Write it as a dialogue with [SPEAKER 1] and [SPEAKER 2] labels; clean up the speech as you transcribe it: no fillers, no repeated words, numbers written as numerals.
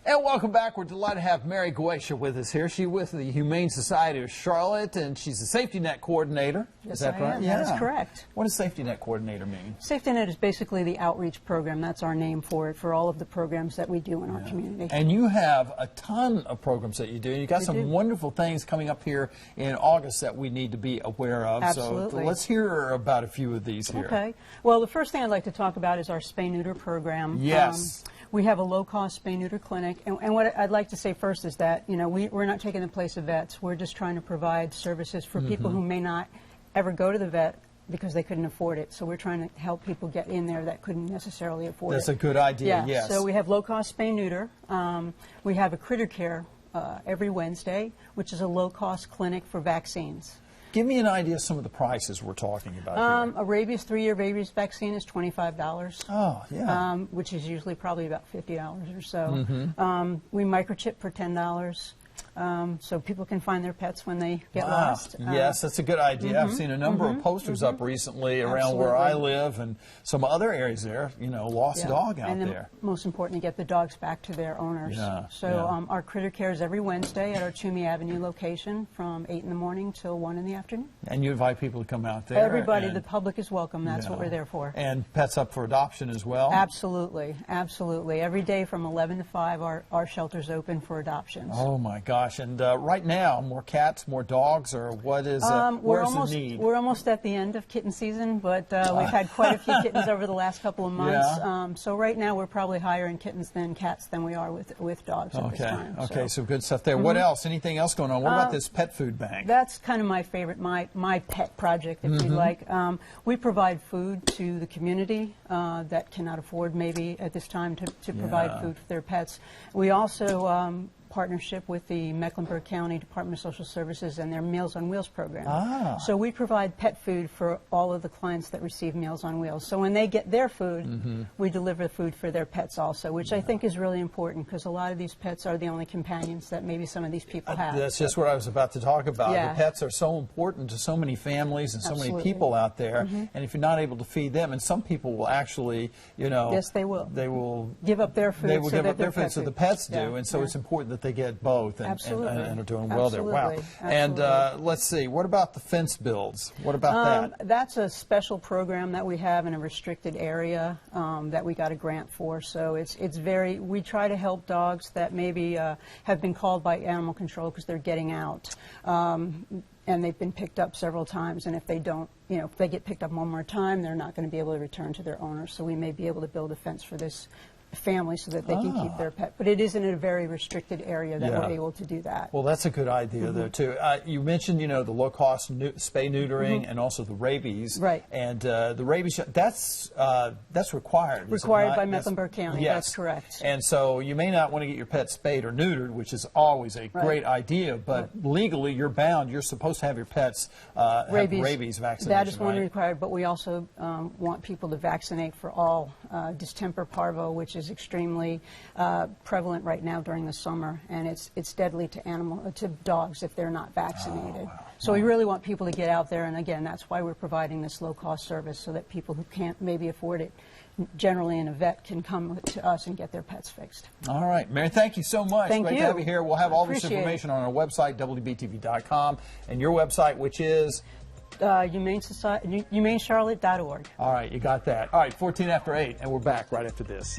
[SPEAKER 1] And welcome back. We're delighted to have Mary Goetia with us here. She's with the Humane Society of Charlotte, and she's the Safety Net Coordinator.
[SPEAKER 2] Yes,
[SPEAKER 1] is that
[SPEAKER 2] I
[SPEAKER 1] right?
[SPEAKER 2] am.
[SPEAKER 1] Yeah.
[SPEAKER 2] That is correct.
[SPEAKER 1] What does Safety Net Coordinator mean?
[SPEAKER 2] Safety Net is basically the outreach program. That's our name for it, for all of the programs that we do in our community.
[SPEAKER 1] And you have a ton of programs that you do. You've got some wonderful things coming up here in August that we need to be aware of.
[SPEAKER 2] Absolutely.
[SPEAKER 1] So let's hear about a few of these here.
[SPEAKER 2] Okay. Well, the first thing I'd like to talk about is our spay-neuter program.
[SPEAKER 1] Yes.
[SPEAKER 2] We have a low-cost spay-neuter clinic, and what I'd like to say first is that, you know, we're not taking the place of vets. We're just trying to provide services for people who may not ever go to the vet because they couldn't afford it. So we're trying to help people get in there that couldn't necessarily afford it.
[SPEAKER 1] That's a good idea, yes.
[SPEAKER 2] So we have low-cost spay-neuter. We have a critter care every Wednesday, which is a low-cost clinic for vaccines.
[SPEAKER 1] Give me an idea of some of the prices we're talking about here.
[SPEAKER 2] A rabies, 3-year rabies vaccine is $25.
[SPEAKER 1] Oh, yeah.
[SPEAKER 2] Which is usually probably about $50 or so. We microchip for $10. So people can find their pets when they get lost.
[SPEAKER 1] Yes, that's a good idea. I've seen a number of posters up recently around where I live and some other areas there, you know, lost dog out there.
[SPEAKER 2] Most importantly, get the dogs back to their owners. Our critter care is every Wednesday at our Toomey Avenue location from 8 in the morning till 1 in the afternoon.
[SPEAKER 1] And you invite people to come out there?
[SPEAKER 2] Everybody, the public is welcome. That's what we're there for.
[SPEAKER 1] And pets up for adoption as well?
[SPEAKER 2] Absolutely, absolutely. Every day from 11 to 5, our shelter's open for adoptions.
[SPEAKER 1] Oh my gosh. And right now, more cats, more dogs, or what is where's the need?
[SPEAKER 2] We're almost at the end of kitten season, but we've had quite a few kittens over the last couple of months. So right now we're probably higher in kittens than cats than we are with dogs at this time.
[SPEAKER 1] Okay, so good stuff there. What else? Anything else going on? What about this pet food bank?
[SPEAKER 2] That's kind of my favorite, my pet project, if you like. We provide food to the community that cannot afford maybe at this time to provide food for their pets. We also partnership with the Mecklenburg County Department of Social Services and their Meals on Wheels program. So we provide pet food for all of the clients that receive Meals on Wheels. So when they get their food, we deliver food for their pets also, which I think is really important because a lot of these pets are the only companions that maybe some of these people have.
[SPEAKER 1] That's just what I was about to talk about. The pets are so important to so many families and so many people out there, and if you're not able to feed them, and some people will actually, you know,
[SPEAKER 2] yes, they will give up their food.
[SPEAKER 1] They will give up their food so the pets do, and so it's important that they get both and are doing well there. Wow. And let's see, what about the fence builds? What about that?
[SPEAKER 2] That's a special program that we have in a restricted area that we got a grant for. So we try to help dogs that maybe have been called by animal control because they're getting out. And they've been picked up several times, and if they don't, you know, if they get picked up one more time, they're not going to be able to return to their owner. So we may be able to build a fence for this family so that they can keep their pet. But it is in a very restricted area that we're able to do that.
[SPEAKER 1] Well, that's a good idea, though, too. You mentioned, you know, the low-cost spay-neutering and also the rabies.
[SPEAKER 2] Right.
[SPEAKER 1] And the rabies, that's required.
[SPEAKER 2] Required by Mecklenburg County.
[SPEAKER 1] Yes.
[SPEAKER 2] That's correct.
[SPEAKER 1] And so you may not want to get your pet spayed or neutered, which is always a great idea, but legally you're bound. You're supposed to have your pets have rabies vaccination.
[SPEAKER 2] That is one required, but we also want people to vaccinate for all distemper parvo, which is extremely prevalent right now during the summer, and it's deadly to dogs if they're not vaccinated. So we really want people to get out there, and again, that's why we're providing this low-cost service so that people who can't maybe afford it, generally in a vet, can come to us and get their pets fixed. All right,
[SPEAKER 1] Mary, thank you so much.
[SPEAKER 2] Thank
[SPEAKER 1] Great
[SPEAKER 2] you.
[SPEAKER 1] to have you here. We'll have all this information on our website, WBTV.com, and your website, which is
[SPEAKER 2] HumaneCharlotte.org.
[SPEAKER 1] All right, you got that. All right, 14 after 8, and we're back right after this.